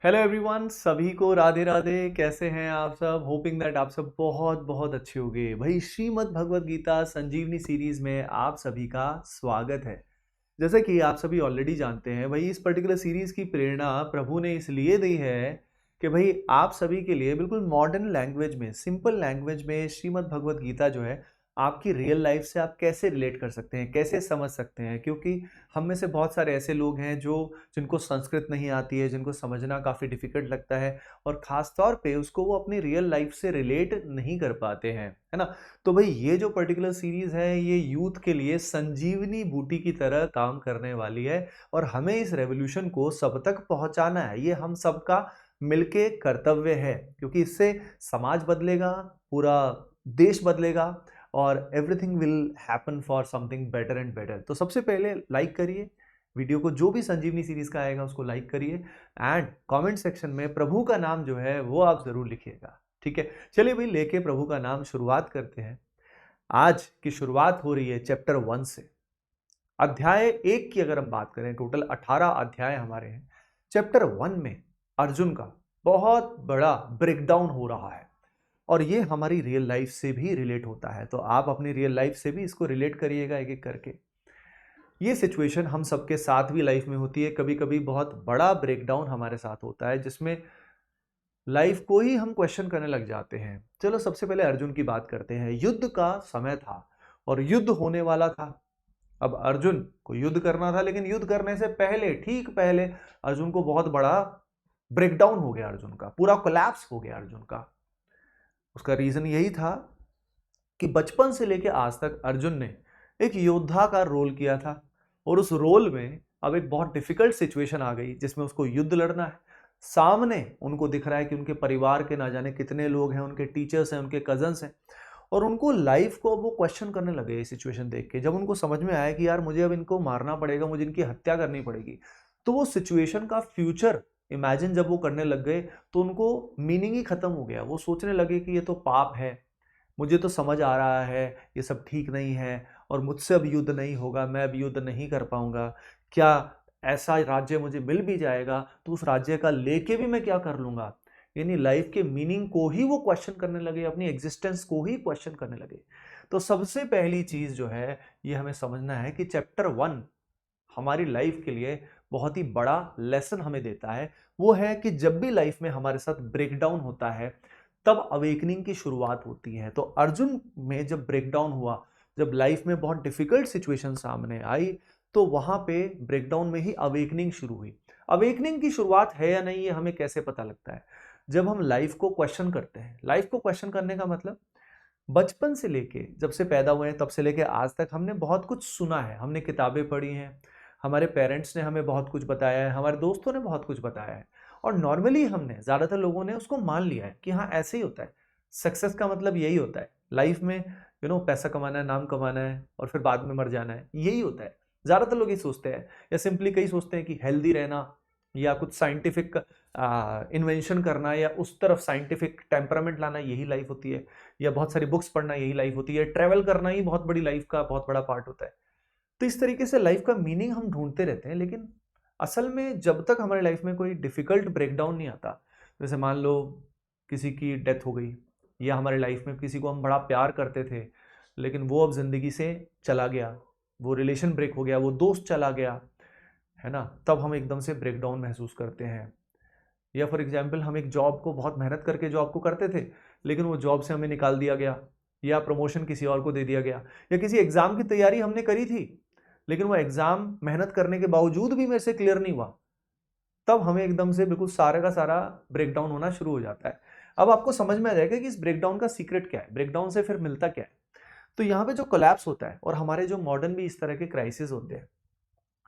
Hello everyone, सभी को राधे राधे। कैसे हैं आप सब? होपिंग दैट आप सब बहुत बहुत अच्छे होंगे। भाई, श्रीमद् भगवत गीता संजीवनी सीरीज में आप सभी का स्वागत है। जैसे कि आप सभी ऑलरेडी जानते हैं, भाई इस पर्टिकुलर सीरीज की प्रेरणा प्रभु ने इसलिए दी है कि भाई आप सभी के लिए बिल्कुल मॉडर्न लैंग्वेज में, सिंपल लैंग्वेज में श्रीमद् भगवत गीता जो है आपकी रियल लाइफ से आप कैसे रिलेट कर सकते हैं, कैसे समझ सकते हैं। क्योंकि हम में से बहुत सारे ऐसे लोग हैं जिनको संस्कृत नहीं आती है, जिनको समझना काफ़ी डिफिकल्ट लगता है और ख़ास तौर पे उसको वो अपनी रियल लाइफ से रिलेट नहीं कर पाते हैं, है ना। तो भाई ये जो पर्टिकुलर सीरीज़ है ये यूथ के लिए संजीवनी बूटी की तरह काम करने वाली है और हमें इस रेवोल्यूशन को सब तक पहुंचाना है। ये हम सबका मिलके कर्तव्य है, क्योंकि इससे समाज बदलेगा, पूरा देश बदलेगा और everything will happen for something better and better. तो सबसे पहले लाइक करिए वीडियो को, जो भी संजीवनी सीरीज का आएगा उसको लाइक करिए एंड कमेंट सेक्शन में प्रभु का नाम जो है वो आप जरूर लिखिएगा। ठीक है, चलिए भाई लेके प्रभु का नाम शुरुआत करते हैं। आज की शुरुआत हो रही है चैप्टर 1 से। अध्याय 1 की अगर हम बात करें, टोटल 18 अध्याय हमारे हैं। चैप्टर 1 में अर्जुन का बहुत बड़ा ब्रेकडाउन हो रहा है और ये हमारी रियल लाइफ से भी रिलेट होता है। तो आप अपनी रियल लाइफ से भी इसको रिलेट करिएगा एक एक करके। ये सिचुएशन हम सबके साथ भी लाइफ में होती है। कभी कभी बहुत बड़ा ब्रेकडाउन हमारे साथ होता है जिसमें लाइफ को ही हम क्वेश्चन करने लग जाते हैं। चलो सबसे पहले अर्जुन की बात करते हैं। युद्ध का समय था और युद्ध होने वाला था। अब अर्जुन को युद्ध करना था, लेकिन युद्ध करने से पहले, ठीक पहले, अर्जुन को बहुत बड़ा ब्रेकडाउन हो गया। अर्जुन का पूरा कोलैप्स हो गया अर्जुन का। उसका रीजन यही था कि बचपन से लेकर आज तक अर्जुन ने एक योद्धा का रोल किया था और उस रोल में अब एक बहुत डिफिकल्ट सिचुएशन आ गई जिसमें उसको युद्ध लड़ना है। सामने उनको दिख रहा है कि उनके परिवार के ना जाने कितने लोग हैं, उनके टीचर्स हैं, उनके कजन्स हैं, और उनको लाइफ को वो क्वेश्चन करने लगे। ये सिचुएशन देख के जब उनको समझ में आया कि यार मुझे अब इनको मारना पड़ेगा, मुझे इनकी हत्या करनी पड़ेगी, तो वो सिचुएशन का फ्यूचर इमेजिन जब वो करने लग गए तो उनको मीनिंग ही खत्म हो गया। वो सोचने लगे कि ये तो पाप है, मुझे तो समझ आ रहा है ये सब ठीक नहीं है और मुझसे अब युद्ध नहीं होगा, मैं अब युद्ध नहीं कर पाऊंगा। क्या ऐसा राज्य मुझे मिल भी जाएगा तो उस राज्य का लेके भी मैं क्या कर लूंगा। यानी लाइफ के मीनिंग को ही वो क्वेश्चन करने लगे, अपनी एग्जिस्टेंस को ही क्वेश्चन करने लगे। तो सबसे पहली चीज जो है ये हमें समझना है कि चैप्टर 1 हमारी लाइफ के लिए बहुत ही बड़ा लेसन हमें देता है। वो है कि जब भी लाइफ में हमारे साथ ब्रेकडाउन होता है तब अवेकनिंग की शुरुआत होती है। तो अर्जुन में जब ब्रेकडाउन हुआ, जब लाइफ में बहुत डिफिकल्ट सिचुएशन सामने आई, तो वहां पे ब्रेकडाउन में ही अवेकनिंग शुरू हुई। अवेकनिंग की शुरुआत है या नहीं ये हमें कैसे पता लगता है? जब हम लाइफ को क्वेश्चन करते हैं। लाइफ को क्वेश्चन करने का मतलब, बचपन से लेके, जब से पैदा हुए हैं तब से लेके आज तक हमने बहुत कुछ सुना है, हमने किताबें पढ़ी हैं, हमारे पेरेंट्स ने हमें बहुत कुछ बताया है, हमारे दोस्तों ने बहुत कुछ बताया है और नॉर्मली हमने, ज़्यादातर लोगों ने उसको मान लिया है कि हाँ ऐसे ही होता है। सक्सेस का मतलब यही होता है लाइफ में, पैसा कमाना है, नाम कमाना है और फिर बाद में मर जाना है, यही होता है। ज़्यादातर लोग ये सोचते हैं, या सिंपली कई सोचते हैं कि हेल्दी रहना या कुछ साइंटिफिक इन्वेंशन करना या उस तरफ साइंटिफिक टेम्परामेंट लाना, यही लाइफ होती है। या बहुत सारी बुक्स पढ़ना, यही लाइफ होती है। ट्रैवल करना ही बहुत बड़ी लाइफ का बहुत बड़ा पार्ट होता है। तो इस तरीके से लाइफ का मीनिंग हम ढूंढते रहते हैं, लेकिन असल में जब तक हमारी लाइफ में कोई डिफिकल्ट ब्रेकडाउन नहीं आता, जैसे मान लो किसी की डेथ हो गई, या हमारी लाइफ में किसी को हम बड़ा प्यार करते थे लेकिन वो अब जिंदगी से चला गया, वो रिलेशन ब्रेक हो गया, वो दोस्त चला गया, है ना, तब हम एकदम से ब्रेकडाउन महसूस करते हैं। या फॉर एग्जाम्पल हम एक जॉब को बहुत मेहनत करके जॉब को करते थे लेकिन वो जॉब से हमें निकाल दिया गया, या प्रमोशन किसी और को दे दिया गया, या किसी एग्जाम की तैयारी हमने करी थी लेकिन वो एग्जाम मेहनत करने के बावजूद भी मेरे से क्लियर नहीं हुआ, तब हमें एकदम से बिल्कुल सारे का सारा ब्रेकडाउन होना शुरू हो जाता है। अब आपको समझ में आ जाएगा कि इस ब्रेकडाउन का सीक्रेट क्या है, ब्रेकडाउन से फिर मिलता क्या है। तो यहाँ पे जो कोलैप्स होता है, और हमारे जो मॉडर्न भी इस तरह के क्राइसिस होते हैं,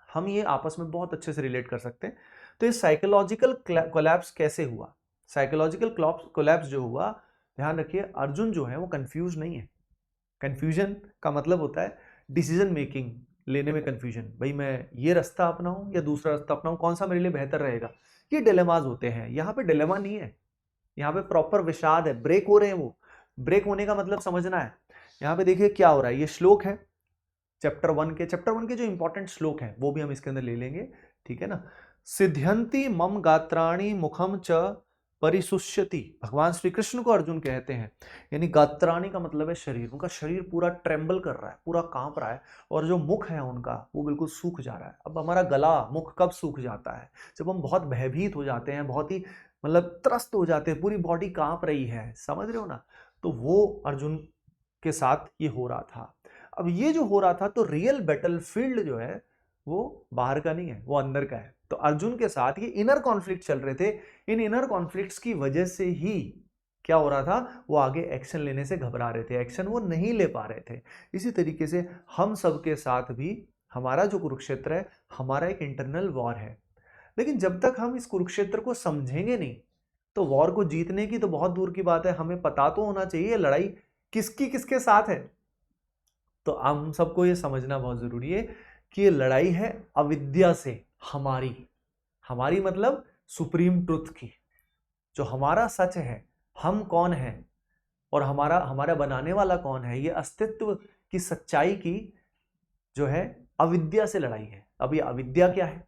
हम ये आपस में बहुत अच्छे से रिलेट कर सकते हैं। तो ये साइकोलॉजिकल कोलैप्स कैसे हुआ? साइकोलॉजिकल कोलैप्स जो हुआ, ध्यान रखिए, अर्जुन जो है वो कंफ्यूज नहीं है। कंफ्यूजन का मतलब होता है डिसीजन मेकिंग लेने में कंफ्यूजन। भाई मैं ये रास्ता अपनाऊं या दूसरा रास्ता अपनाऊं, कौन सा मेरे लिए बेहतर रहेगा, ये डिलेमाज होते हैं। यहाँ पे डिलेमा नहीं है, यहाँ पे प्रॉपर विषाद है, ब्रेक हो रहे हैं वो। ब्रेक होने का मतलब समझना है। यहाँ पे देखिए क्या हो रहा है, ये श्लोक है चैप्टर 1 के जो इंपॉर्टेंट श्लोक हैं वो भी हम इसके अंदर ले लेंगे, ठीक है ना। सिद्ध्यंति मम गात्राणि मुखम च परिशुष्यति। भगवान श्री कृष्ण को अर्जुन कहते हैं, यानी गात्राणि का मतलब है शरीर, उनका शरीर पूरा ट्रेम्बल कर रहा है, पूरा कांप रहा है, और जो मुख है उनका वो बिल्कुल सूख जा रहा है। अब हमारा गला मुख कब सूख जाता है? जब हम बहुत भयभीत हो जाते हैं, बहुत ही मतलब त्रस्त हो जाते हैं, पूरी बॉडी कांप रही है, समझ रहे हो ना? तो वो अर्जुन के साथ ये हो रहा था। अब ये जो हो रहा था, तो रियल बैटलफील्ड जो है वो बाहर का नहीं है, वो अंदर का है। तो अर्जुन के साथ ये इनर कॉन्फ्लिक्ट चल रहे थे। इन इनर कॉन्फ्लिक्ट्स की वजह से ही क्या हो रहा था, वो आगे एक्शन लेने से घबरा रहे थे, एक्शन वो नहीं ले पा रहे थे। इसी तरीके से हम सबके साथ भी हमारा जो कुरुक्षेत्र है, हमारा एक इंटरनल वॉर है। लेकिन जब तक हम इस कुरुक्षेत्र को समझेंगे नहीं, तो वॉर को जीतने की तो बहुत दूर की बात है। हमें पता तो होना चाहिए लड़ाई किसकी किसके साथ है। तो हम सबको ये समझना बहुत जरूरी है कि ये लड़ाई है अविद्या से, हमारी मतलब सुप्रीम ट्रुथ की, जो हमारा सच है, हम कौन है और हमारा बनाने वाला कौन है, ये अस्तित्व की सच्चाई की जो है अविद्या से लड़ाई है। अब ये अविद्या क्या है?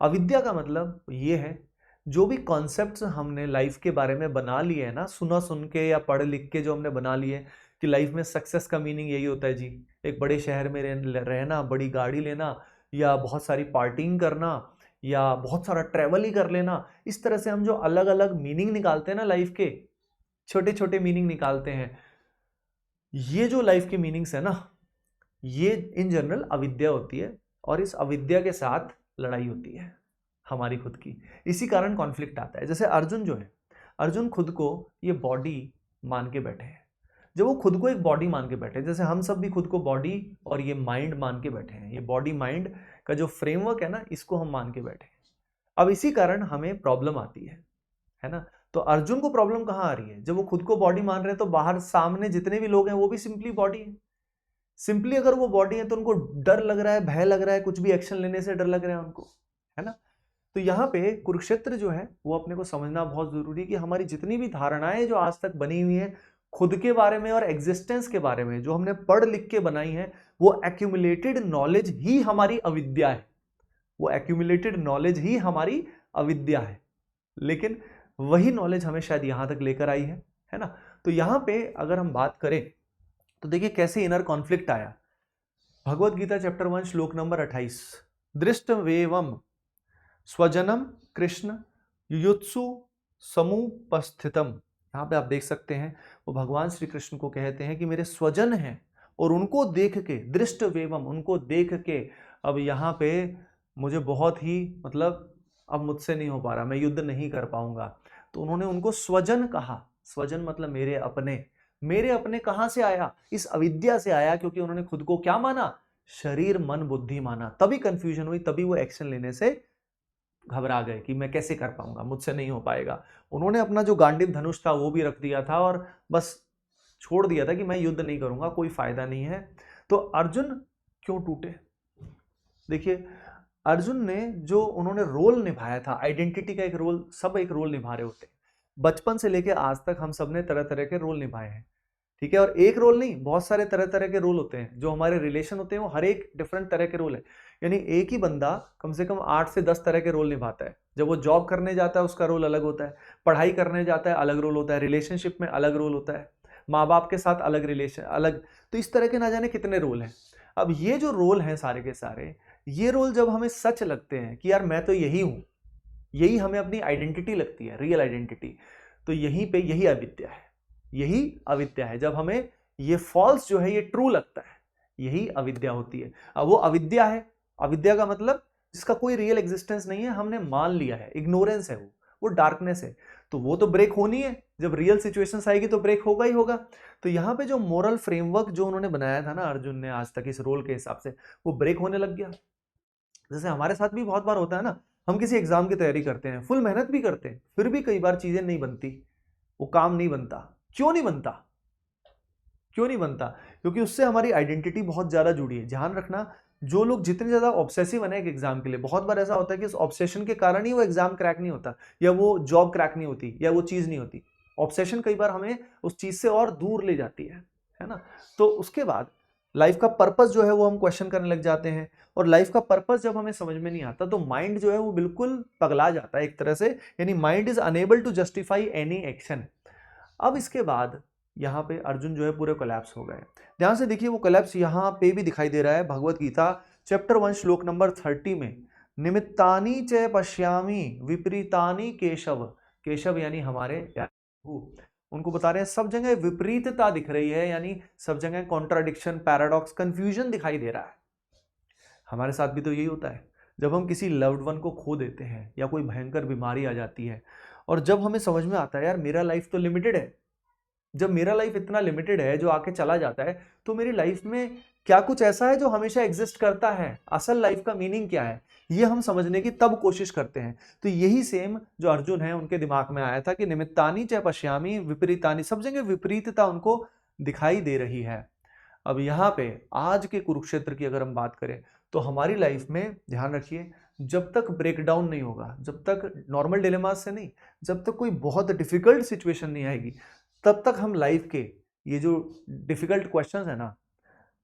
अविद्या का मतलब ये है, जो भी कॉन्सेप्ट्स हमने लाइफ के बारे में बना लिए है ना, सुना सुन के या पढ़ लिख के जो हमने बना लिए कि लाइफ में सक्सेस का मीनिंग यही होता है जी, एक बड़े शहर में रहना, बड़ी गाड़ी लेना, या बहुत सारी पार्टिंग करना, या बहुत सारा ट्रैवल ही कर लेना। इस तरह से हम जो अलग अलग मीनिंग निकालते हैं ना, लाइफ के छोटे छोटे मीनिंग निकालते हैं, ये जो लाइफ के मीनिंग्स है ना, ये इन जनरल अविद्या होती है। और इस अविद्या के साथ लड़ाई होती है हमारी खुद की। इसी कारण कॉन्फ्लिक्ट आता है। जैसे अर्जुन जो है, अर्जुन खुद को ये बॉडी मान के बैठे हैं। जब वो खुद को एक बॉडी मान के बैठे, जैसे हम सब भी खुद को बॉडी और ये माइंड मान के बैठे हैं, ये बॉडी माइंड का जो फ्रेमवर्क है ना, इसको हम मान के बैठे हैं। अब इसी कारण हमें प्रॉब्लम आती है ना? तो अर्जुन को प्रॉब्लम कहां आ रही है? जब वो खुद को बॉडी मान रहे हैं, तो बाहर सामने जितने भी लोग हैं वो भी सिंपली बॉडी है। सिंपली अगर वो बॉडी है तो उनको डर लग रहा है, भय लग रहा है, कुछ भी एक्शन लेने से डर लग रहा है उनको, है ना? तो यहाँ पे कुरुक्षेत्र जो है वो अपने को समझना बहुत जरूरी है कि हमारी जितनी भी धारणाएं जो आज तक बनी हुई हैं खुद के बारे में और एग्जिस्टेंस के बारे में, जो हमने पढ़ लिख के बनाई है, वो एक्यूमुलेटेड नॉलेज ही हमारी अविद्या है। वो एक्यूमुलेटेड नॉलेज ही हमारी अविद्या है। लेकिन वही नॉलेज हमें शायद यहां तक लेकर आई है ना? तो यहां पे अगर हम बात करें तो देखिए कैसे इनर कॉन्फ्लिक्ट आया। भगवत गीता चैप्टर 1 श्लोक नंबर 28, दृष्टवेवम स्वजनम कृष्ण युयुत्सु समुपस्थितम। यहाँ पे आप देख सकते हैं वो भगवान श्री कृष्ण को कहते हैं कि मेरे स्वजन हैं, और उनको देख के, दृष्टवेवम, उनको देख के अब यहाँ पे मुझे बहुत ही मतलब अब मुझसे नहीं हो पा रहा, मैं युद्ध नहीं कर पाऊंगा। तो उन्होंने उनको स्वजन कहा। स्वजन मतलब मेरे अपने। मेरे अपने कहां से आया? इस अविद्या से आया, क्योंकि उन्होंने खुद को क्या माना? शरीर मन बुद्धि माना। तभी कंफ्यूजन हुई, तभी वो एक्शन लेने से घबरा गए कि मैं कैसे कर पाऊंगा, मुझसे नहीं हो पाएगा। उन्होंने अपना जो गांडीव धनुष था वो भी रख दिया था और बस छोड़ दिया था कि मैं युद्ध नहीं करूंगा, कोई फायदा नहीं है। तो अर्जुन क्यों टूटे? देखिए अर्जुन ने जो उन्होंने रोल निभाया था, आइडेंटिटी का एक रोल, सब एक रोल निभा रहे होते हैं। बचपन से लेकर आज तक हम सब ने तरह तरह के रोल निभाए हैं, ठीक है? और एक रोल नहीं, बहुत सारे तरह तरह के रोल होते हैं। जो हमारे रिलेशन होते हैं वो हर एक डिफरेंट तरह के रोल है। यानी एक ही बंदा कम से कम 8 से 10 तरह के रोल निभाता है। जब वो जॉब करने जाता है उसका रोल अलग होता है, पढ़ाई करने जाता है अलग रोल होता है, रिलेशनशिप में अलग रोल होता है, माँ बाप के साथ अलग रिलेशन अलग। तो इस तरह के ना जाने कितने रोल हैं। अब ये जो रोल हैं सारे के सारे, ये रोल जब हमें सच लगते हैं कि यार मैं तो यही हूं, यही हमें अपनी आइडेंटिटी लगती है, रियल आइडेंटिटी, तो यहीं पे यही अविद्या है। यही अविद्या है। जब हमें ये फॉल्स जो है ये ट्रू लगता है, यही अविद्या होती है। अब वो अविद्या है, अविद्या का मतलब जिसका कोई रियल एग्जिस्टेंस नहीं है, हमने मान लिया है, इग्नोरेंस है, वो डार्कनेस है। तो वो तो ब्रेक होनी है, जब रियल सिचुएशंस आएगी तो ब्रेक होगा ही होगा। तो यहाँ पे जो मोरल फ्रेमवर्क जो उन्होंने बनाया था ना अर्जुन ने आज तक इस रोल के हिसाब से, वो ब्रेक होने लग गया। जैसे हमारे साथ भी बहुत बार होता है ना, हम किसी एग्जाम की तैयारी करते हैं, फुल मेहनत भी करते हैं, फिर भी कई बार चीजें नहीं बनती, वो काम नहीं बनता। क्यों नहीं बनता? क्यों नहीं बनता? क्योंकि उससे हमारी आइडेंटिटी बहुत ज्यादा जुड़ी है। ध्यान रखना, जो लोग जितने ज्यादा ऑब्सेसिव है एक एग्जाम के लिए, बहुत बार ऐसा होता है कि उस ऑब्सेशन के कारण ही वो एग्जाम क्रैक नहीं होता, या वो जॉब क्रैक नहीं होती, या वो चीज नहीं होती। ऑब्सेशन कई बार हमें उस चीज से और दूर ले जाती है ना? तो उसके बाद लाइफ का पर्पस जो है वो हम क्वेश्चन करने लग जाते हैं, और लाइफ का पर्पस जब हमें समझ में नहीं आता तो माइंड जो है वो बिल्कुल पगला जाता है एक तरह से, यानी mind is able to justify any action. अब इसके बाद यहाँ पे अर्जुन जो है पूरे कोलैप्स हो गए। ध्यान से देखिए, वो कोलैप्स यहाँ पे भी दिखाई दे रहा है भगवत गीता चैप्टर 1 श्लोक नंबर 30 में। निमित्तानि च पश्यामि विपरीतानि केशव, केशव यानी हमारे प्रभु, उनको बता रहे हैं सब जगह विपरीतता दिख रही है, यानी सब जगह कॉन्ट्राडिक्शन, पैराडॉक्स, कंफ्यूजन दिखाई दे रहा है। हमारे साथ भी तो यही होता है, जब हम किसी लव्ड वन को खो देते हैं या कोई भयंकर बीमारी आ जाती है, और जब हमें समझ में आता है यार मेरा लाइफ तो लिमिटेड है, जब मेरा लाइफ इतना लिमिटेड है जो आके चला जाता है, तो मेरी लाइफ में क्या कुछ ऐसा है जो हमेशा एग्जिस्ट करता है, असल लाइफ का मीनिंग क्या है, ये हम समझने की तब कोशिश करते हैं। तो यही सेम जो अर्जुन है उनके दिमाग में आया था कि निमित्तानि च पश्यामि विपरीतानि, सब जगह विपरीतता उनको दिखाई दे रही है। अब यहाँ पे आज के कुरुक्षेत्र की अगर हम बात करें तो हमारी लाइफ में ध्यान रखिए, जब तक ब्रेकडाउन नहीं होगा, जब तक नॉर्मल डिलेमास से नहीं, जब तक कोई बहुत डिफिकल्ट सिचुएशन नहीं आएगी, तब तक हम लाइफ के ये जो डिफिकल्ट क्वेश्चंस है ना,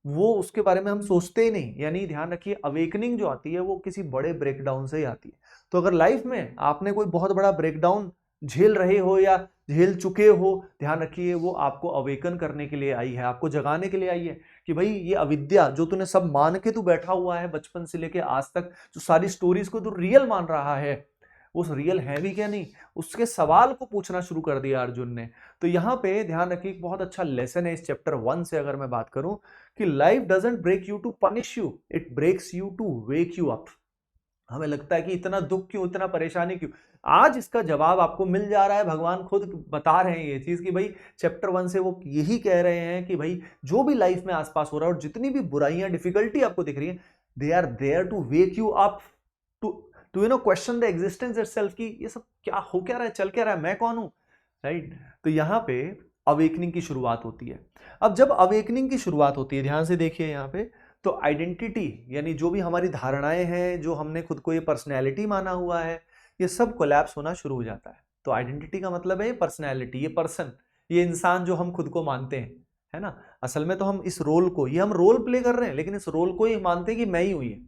वो उसके बारे में हम सोचते ही नहीं। यानी ध्यान रखिए, अवेकनिंग जो आती है वो किसी बड़े ब्रेकडाउन से ही आती है। तो अगर लाइफ में आपने कोई बहुत बड़ा ब्रेकडाउन झेल रहे हो या झेल चुके हो, ध्यान रखिए वो आपको अवेकन करने के लिए आई है, आपको जगाने के लिए आई है कि भाई ये अविद्या जो तूने सब मान के तू बैठा हुआ है बचपन से लेके आज तक, जो सारी स्टोरीज को तू रियल मान रहा है, उस रियल है भी क्या नहीं, उसके सवाल को पूछना शुरू कर दिया अर्जुन ने। तो यहाँ पे ध्यान रखिए, एक बहुत अच्छा लेसन है इस चैप्टर 1 से अगर मैं बात करूं कि life doesn't break you to punish you, it breaks you to wake you up. हमें लगता है कि इतना दुख क्यों, इतना परेशानी क्यों, आज इसका जवाब आपको मिल जा रहा है। भगवान खुद बता रहे हैं ये चीज कि भाई चैप्टर 1 से वो यही कह रहे हैं कि भाई जो भी लाइफ में आसपास हो रहा है और जितनी भी बुराइयां डिफिकल्टी आपको दिख रही है, they are there to wake you up, to to question the existence itself, कि ये सब क्या हो क्या रहा है, चल क्या रहा है, मैं कौन हूं, राइट। तो यहाँ पे अवेकनिंग की शुरुआत होती है। अब जब अवेकनिंग की शुरुआत होती है, ध्यान से देखिए यहाँ पे, तो आइडेंटिटी यानी जो भी हमारी धारणाएं हैं, जो हमने खुद को ये पर्सनैलिटी माना हुआ है, ये सब कोलैप्स होना शुरू हो जाता है। तो आइडेंटिटी का मतलब है ये पर्सनैलिटी, ये पर्सन, ये इंसान जो हम खुद को मानते हैं, है ना। असल में तो हम इस रोल को, ये हम रोल प्ले कर रहे हैं, लेकिन इस रोल को ही मानते हैं कि मैं ही हूं, ये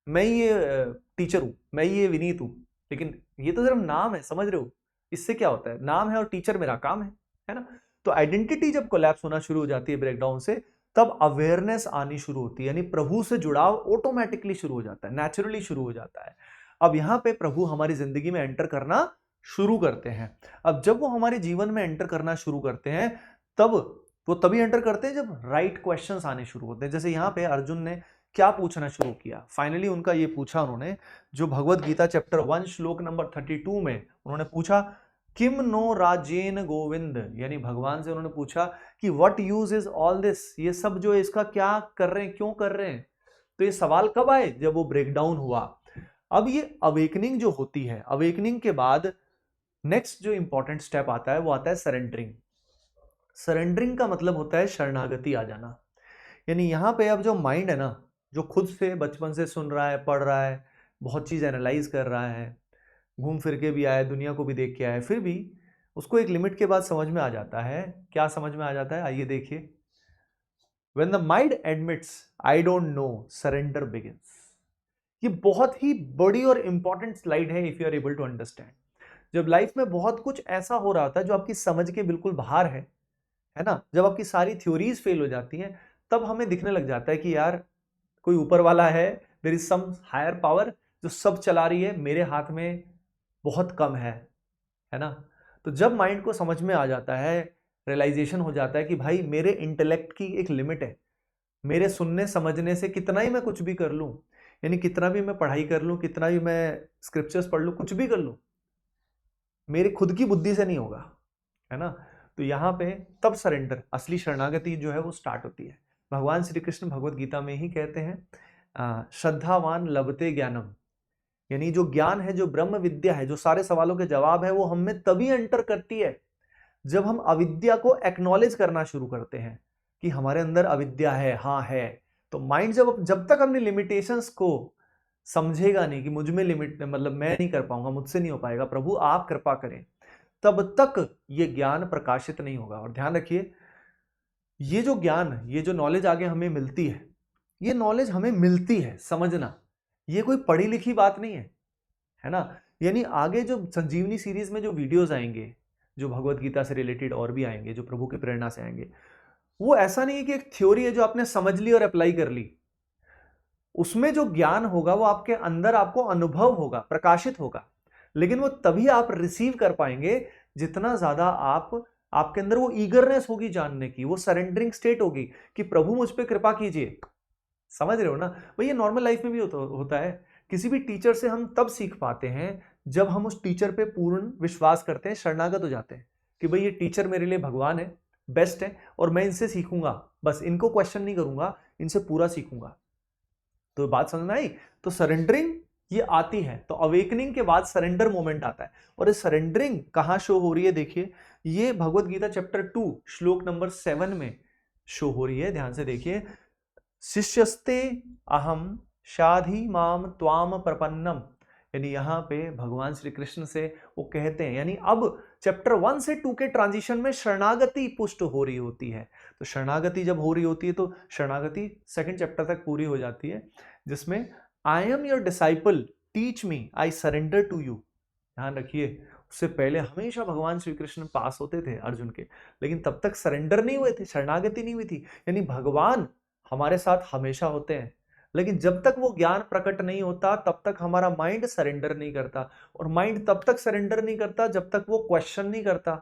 मैं ही ये टीचर हूं, मैं ही ये विनीत हूं, लेकिन ये तो सिर्फ नाम है, समझ रहे हो। इससे क्या होता है, नाम है और टीचर मेरा काम है ना। तो आइडेंटिटी जब कोलैप्स होना शुरू हो जाती है ब्रेकडाउन से, तब अवेयरनेस आनी शुरू होती है, यानी प्रभु से जुड़ाव ऑटोमेटिकली शुरू हो जाता है, नेचुरली शुरू हो जाता है। अब यहाँ पे प्रभु हमारी जिंदगी में एंटर करना शुरू करते हैं। अब जब वो हमारे जीवन में एंटर करना शुरू करते हैं, तब वो तभी एंटर करते हैं जब राइट क्वेश्चंस आने शुरू होते हैं। जैसे यहाँ पे अर्जुन ने क्या पूछना शुरू किया, फाइनली उनका ये पूछा उन्होंने, जो भगवत गीता चैप्टर 1 श्लोक नंबर 32 में उन्होंने पूछा, किम नो राजेन गोविंद, यानी भगवान से उन्होंने पूछा कि what use is all this, ये सब जो है इसका क्या कर रहे हैं, क्यों कर रहे हैं। तो ये सवाल कब आए, जब वो ब्रेकडाउन हुआ। अब ये अवेकनिंग जो होती है, अवेकनिंग के बाद नेक्स्ट जो इंपॉर्टेंट स्टेप आता है वो आता है सरेंडरिंग। सरेंडरिंग का मतलब होता है शरणागति आ जाना। यानी यहाँ पे अब जो माइंड है ना, जो खुद से बचपन से सुन रहा है, पढ़ रहा है, बहुत चीज एनालाइज कर रहा है, घूम फिर के भी आया, दुनिया को भी देख के आया, फिर भी उसको एक लिमिट के बाद समझ में आ जाता है। क्या समझ में आ जाता है, आइए देखिए। When the mind admits I don't know, surrender begins। ये बहुत ही बड़ी और इंपॉर्टेंट स्लाइड है, if you are able to understand. जब लाइफ में बहुत कुछ ऐसा हो रहा था जो आपकी समझ के बिल्कुल बाहर है ना, जब आपकी सारी थ्योरीज फेल हो जाती हैं, तब हमें दिखने लग जाता है कि यार कोई ऊपर वाला है, there is some higher power जो सब चला रही है, मेरे हाथ में बहुत कम है ना। तो जब माइंड को समझ में आ जाता है, रियलाइजेशन हो जाता है कि भाई मेरे इंटेलेक्ट की एक लिमिट है, मेरे सुनने समझने से कितना ही मैं कुछ भी कर लूं, यानी कितना भी मैं पढ़ाई कर लूं, कितना भी मैं स्क्रिप्चर्स पढ़ लूं, कुछ भी कर लूं, मेरी खुद की बुद्धि से नहीं होगा, है ना। तो यहाँ पे तब सरेंडर, असली शरणागति जो है वो स्टार्ट होती है। भगवान श्री कृष्ण भगवत गीता में ही कहते हैं, श्रद्धावान लभते ज्ञानम, यानी जो ज्ञान है, जो ब्रह्म विद्या है, जो सारे सवालों के जवाब है, वो हम में तभी एंटर करती है जब हम अविद्या को एक्नॉलेज करना शुरू करते हैं कि हमारे अंदर अविद्या है, हाँ है। तो माइंड जब तक अपनी लिमिटेशंस को समझेगा नहीं कि मुझ में लिमिट, मतलब मैं नहीं कर पाऊंगा, मुझसे नहीं हो पाएगा, प्रभु आप कृपा करें, तब तक ये ज्ञान प्रकाशित नहीं होगा। और ध्यान रखिए, ये जो ज्ञान, ये जो नॉलेज आगे हमें मिलती है, ये नॉलेज हमें मिलती है, समझना, ये कोई पढ़ी लिखी बात नहीं है ना। यानी आगे जो संजीवनी सीरीज में जो वीडियोस आएंगे, जो भगवत गीता से रिलेटेड और भी आएंगे, जो प्रभु की प्रेरणा से आएंगे, वो ऐसा नहीं है कि एक थ्योरी है जो आपने समझ ली और अप्लाई कर ली। उसमें जो ज्ञान होगा वो आपके अंदर आपको अनुभव होगा, प्रकाशित होगा, लेकिन वो तभी आप रिसीव कर पाएंगे जितना ज्यादा आपके अंदर वो ईगरनेस होगी जानने की, वो सरेंडरिंग स्टेट होगी कि प्रभु मुझ पे कृपा कीजिए। समझ रहे हो ना भाई? ये नॉर्मल लाइफ में भी होता है। किसी भी टीचर से हम तब सीख पाते हैं जब हम उस टीचर पे पूर्ण विश्वास करते हैं, शरणागत हो जाते हैं कि भाई ये टीचर मेरे लिए भगवान है, बेस्ट है, और मैं इनसे सीखूंगा, बस इनको क्वेश्चन नहीं करूंगा, इनसे पूरा सीखूंगा। तो बात समझ में आई? तो सरेंडरिंग ये आती है, तो अवेकनिंग के बाद सरेंडर मोमेंट आता है। और ये सरेंडरिंग कहां शो हो रही है? देखिए, ये भगवत गीता चैप्टर 2 श्लोक नंबर 7 में शो हो रही है। ध्यान से देखिए, शिष्यस्ते अहम शाधि माम त्वाम प्रपन्नम। यानी यहां पे भगवान श्री कृष्ण से वो कहते हैं, यानी अब चैप्टर 1 से 2 के ट्रांजिशन में शरणागति पुष्ट हो रही होती है। तो शरणागति जब हो रही होती है तो शरणागति सेकंड चैप्टर तक पूरी हो जाती है, जिसमें I am your disciple teach me I surrender to you. ध्यान रखिए, उससे पहले हमेशा भगवान श्री कृष्ण पास होते थे अर्जुन के, लेकिन तब तक सरेंडर नहीं हुए थे, शरणागति नहीं हुई थी। यानी भगवान हमारे साथ हमेशा होते हैं, लेकिन जब तक वो ज्ञान प्रकट नहीं होता तब तक हमारा माइंड सरेंडर नहीं करता, और माइंड तब तक सरेंडर नहीं करता जब तक वो क्वेश्चन नहीं करता,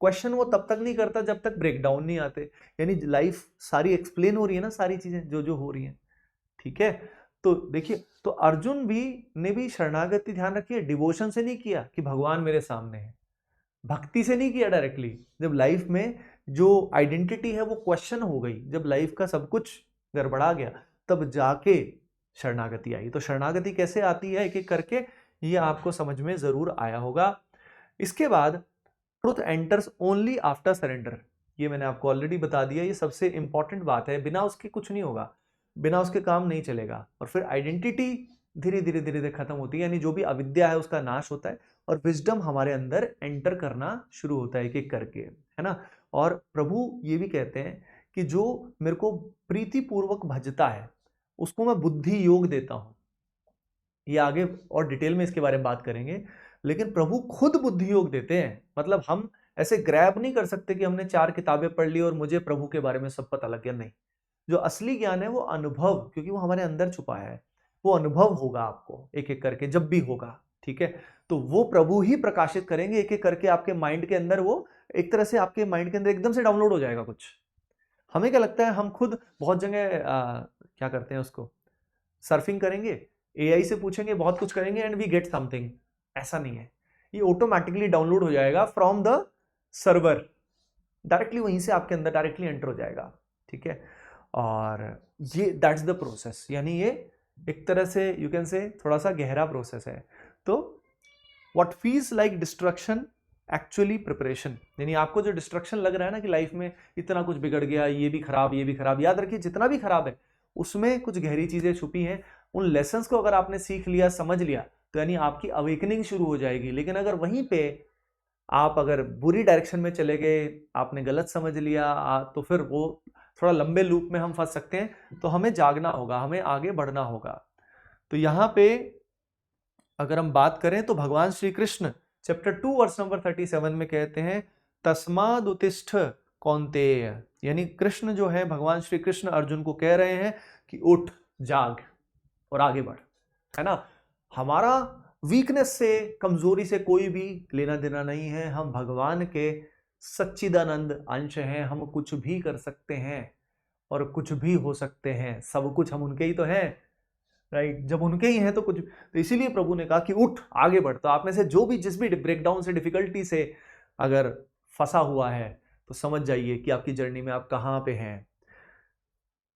क्वेश्चन वो तब तक नहीं करता जब तक ब्रेकडाउन नहीं आते। यानी लाइफ सारी एक्सप्लेन हो रही है ना, सारी चीजें जो जो हो रही हैं, ठीक है। तो देखिए, तो अर्जुन ने भी शरणागति, ध्यान रखिए, डिवोशन से नहीं किया कि भगवान मेरे सामने है, भक्ति से नहीं किया डायरेक्टली। जब लाइफ में जो आइडेंटिटी है वो क्वेश्चन हो गई, जब लाइफ का सब कुछ गड़बड़ा गया, तब जाके शरणागति आई। तो शरणागति कैसे आती है एक एक करके ये आपको समझ में जरूर आया होगा। इसके बाद truth enters only after surrender, ये मैंने आपको ऑलरेडी बता दिया, ये सबसे इंपॉर्टेंट बात है, बिना उसके कुछ नहीं होगा, बिना उसके काम नहीं चलेगा। और फिर आइडेंटिटी धीरे धीरे धीरे धीरे खत्म होती है, यानी जो भी अविद्या है उसका नाश होता है, और विजडम हमारे अंदर एंटर करना शुरू होता है एक एक करके, है ना। और प्रभु ये भी कहते हैं कि जो मेरे को प्रीतिपूर्वक भजता है उसको मैं बुद्धि योग देता हूं। ये आगे और डिटेल में इसके बारे में बात करेंगे, लेकिन प्रभु खुद बुद्धि योग देते हैं। मतलब हम ऐसे ग्रैब नहीं कर सकते कि हमने 4 किताबें पढ़ ली और मुझे प्रभु के बारे में सब पता लग गया, नहीं। जो असली ज्ञान है वो अनुभव, क्योंकि वो हमारे अंदर छुपा है, वो अनुभव होगा आपको एक एक करके जब भी होगा, ठीक है। तो वो प्रभु ही प्रकाशित करेंगे एक एक करके आपके माइंड के अंदर। वो एक तरह से आपके माइंड के अंदर एकदम से डाउनलोड हो जाएगा कुछ। हमें क्या लगता है, हम खुद बहुत जगह क्या करते हैं, उसको सर्फिंग करेंगे, एआई से पूछेंगे, बहुत कुछ करेंगे एंड वी गेट समथिंग। ऐसा नहीं है, ये ऑटोमेटिकली डाउनलोड हो जाएगा फ्रॉम द सर्वर, डायरेक्टली वहीं से आपके अंदर डायरेक्टली एंटर हो जाएगा, ठीक है। और ये दैट्स द प्रोसेस, यानी ये एक तरह से यू कैन से थोड़ा सा गहरा प्रोसेस है। तो what feels like destruction actually preparation, यानी आपको जो डिस्ट्रक्शन लग रहा है ना कि लाइफ में इतना कुछ बिगड़ गया, ये भी खराब ये भी खराब, याद रखिए जितना भी खराब है उसमें कुछ गहरी चीजें छुपी हैं। उन लेसन्स को अगर आपने सीख लिया, समझ लिया, तो यानी आपकी अवेकनिंग शुरू हो जाएगी। लेकिन अगर वहीं पे आप अगर बुरी डायरेक्शन में चले गए, आपने गलत समझ लिया, तो फिर वो थोड़ा लंबे लूप में हम फंस सकते हैं। तो हमें जागना होगा, हमें आगे बढ़ना होगा। तो यहां पे अगर हम बात करें तो भगवान Shri Krishna chapter 2 verse number 37 में कहते हैं, तस्माद उत्तिष्ठ कौन्तेय। यानी कृष्ण जो है, भगवान श्री कृष्ण अर्जुन को कह रहे हैं कि उठ, जाग और आगे बढ़, है ना। हमारा वीकनेस से, कमजोरी से कोई भी लेना देना नहीं है। हम भगवान के सच्चिदानंद अंश हैं, हम कुछ भी कर सकते हैं और कुछ भी हो सकते हैं। सब कुछ हम उनके ही तो हैं, राइट। जब उनके ही हैं तो कुछ, तो इसीलिए प्रभु ने कहा कि उठ, आगे बढ़। तो आप में से जो भी जिस भी ब्रेकडाउन से, डिफिकल्टी से अगर फंसा हुआ है तो समझ जाइए कि आपकी जर्नी में आप कहाँ पे हैं।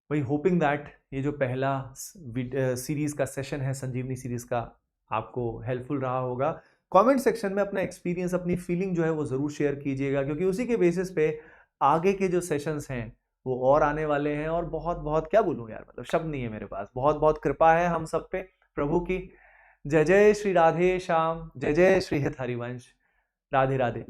वही होपिंग दैट ये जो पहला सीरीज का सेशन है, संजीवनी सीरीज का, आपको हेल्पफुल रहा होगा। कमेंट सेक्शन में अपना एक्सपीरियंस, अपनी फीलिंग जो है वो जरूर शेयर कीजिएगा, क्योंकि उसी के बेसिस पे आगे के जो सेशंस हैं वो और आने वाले हैं। और बहुत बहुत क्या बोलूं यार, मतलब शब्द नहीं है मेरे पास। बहुत बहुत कृपा है हम सब पे प्रभु की। जय जय श्री राधे श्याम, जय जय श्री हित हरिवंश। राधे राधे।